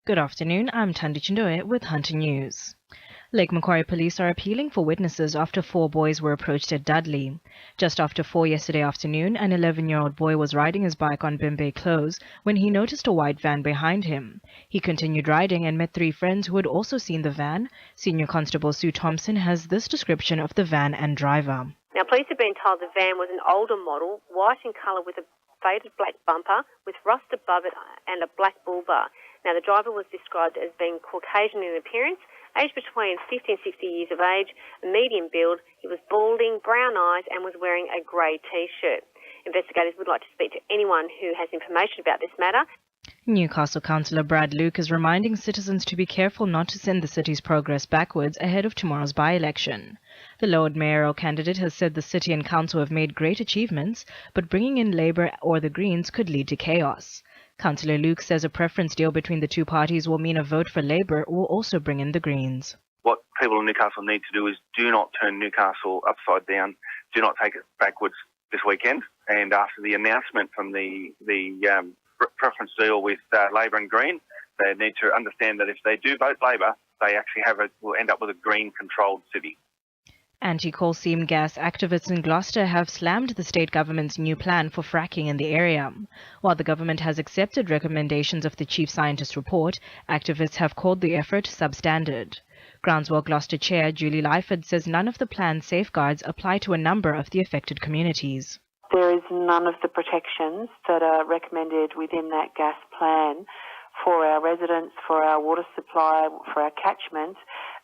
Good afternoon, I'm Thandi Chindove with Hunter News. Lake Macquarie police are appealing for witnesses after 4 boys were approached at Dudley. Just after 4 yesterday afternoon, an 11-year-old boy was riding his bike on Midday Close when he noticed a white van behind him. He continued riding and met 3 friends who had also seen the van. Senior Constable Sue Thompson has this description of the van and driver. Now, police have been told the van was an older model, white in colour with a faded black bumper with rust above it and a black bull bar. Now, the driver was described as being Caucasian in appearance, aged between 50 and 60 years of age, medium build. He was balding, brown eyes and was wearing a grey T-shirt. Investigators would like to speak to anyone who has information about this matter. Newcastle Councillor Brad Luke is reminding citizens to be careful not to send the city's progress backwards ahead of tomorrow's by-election. The Lord mayoral candidate has said the city and council have made great achievements, but bringing in Labour or the Greens could lead to chaos. Councillor Luke says a preference deal between the two parties will mean a vote for Labour will also bring in the Greens. What people in Newcastle need to do is do not turn Newcastle upside down, do not take it backwards this weekend. And after the announcement from the preference deal with Labor and Green, they need to understand that if they do vote Labor, they actually will end up with a Green-controlled city. Anti-coal seam gas activists in Gloucester have slammed the state government's new plan for fracking in the area. While the government has accepted recommendations of the chief scientist's report, activists have called the effort substandard. Groundswell Gloucester Chair Julie Lyford says none of the plan's safeguards apply to a number of the affected communities. There is none of the protections that are recommended within that gas plan for our residents, for our water supply, for our catchment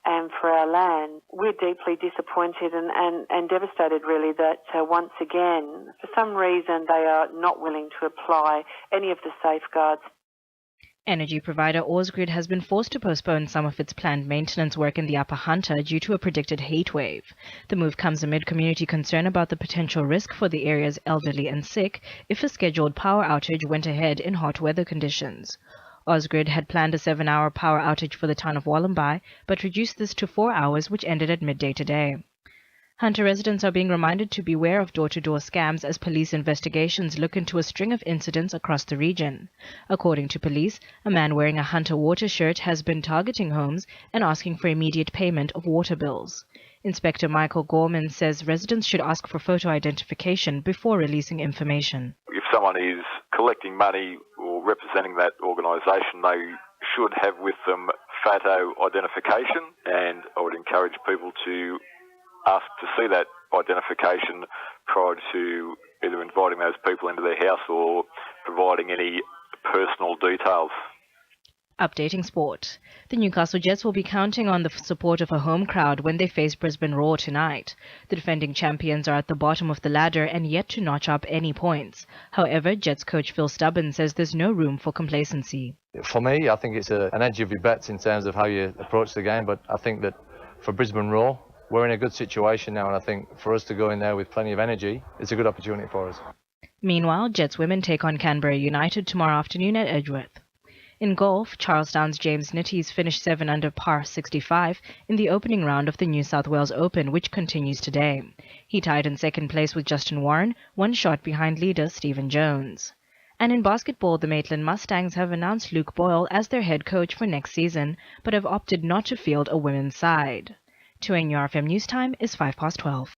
and for our land. We're deeply disappointed and devastated really that once again, for some reason, they are not willing to apply any of the safeguards. Energy provider Ausgrid has been forced to postpone some of its planned maintenance work in the Upper Hunter due to a predicted heatwave. The move comes amid community concern about the potential risk for the area's elderly and sick if a scheduled power outage went ahead in hot weather conditions. Ausgrid had planned a 7-hour power outage for the town of Wollombi, but reduced this to 4 hours, which ended at midday today. Hunter residents are being reminded to beware of door-to-door scams as police investigations look into a string of incidents across the region. According to police, a man wearing a Hunter water shirt has been targeting homes and asking for immediate payment of water bills. Inspector Michael Gorman says residents should ask for photo identification before releasing information. If someone is collecting money or representing that organisation, they should have with them photo identification, and I would encourage people to ask to see that identification prior to either inviting those people into their house or providing any personal details. Updating sport. The Newcastle Jets will be counting on the support of a home crowd when they face Brisbane Roar tonight. The defending champions are at the bottom of the ladder and yet to notch up any points. However, Jets coach Phil Stubbins says there's no room for complacency. For me, I think it's an edge of your bets in terms of how you approach the game, but I think that for Brisbane Roar, we're in a good situation now, and I think for us to go in there with plenty of energy, it's a good opportunity for us. Meanwhile, Jets women take on Canberra United tomorrow afternoon at Edgeworth. In golf, Charlestown's James Nitties finished 7 under par 65 in the opening round of the New South Wales Open, which continues today. He tied in second place with Justin Warren, 1 shot behind leader Stephen Jones. And in basketball, the Maitland Mustangs have announced Luke Boyle as their head coach for next season, but have opted not to field a women's side. 2NURFM News Time is 12:05.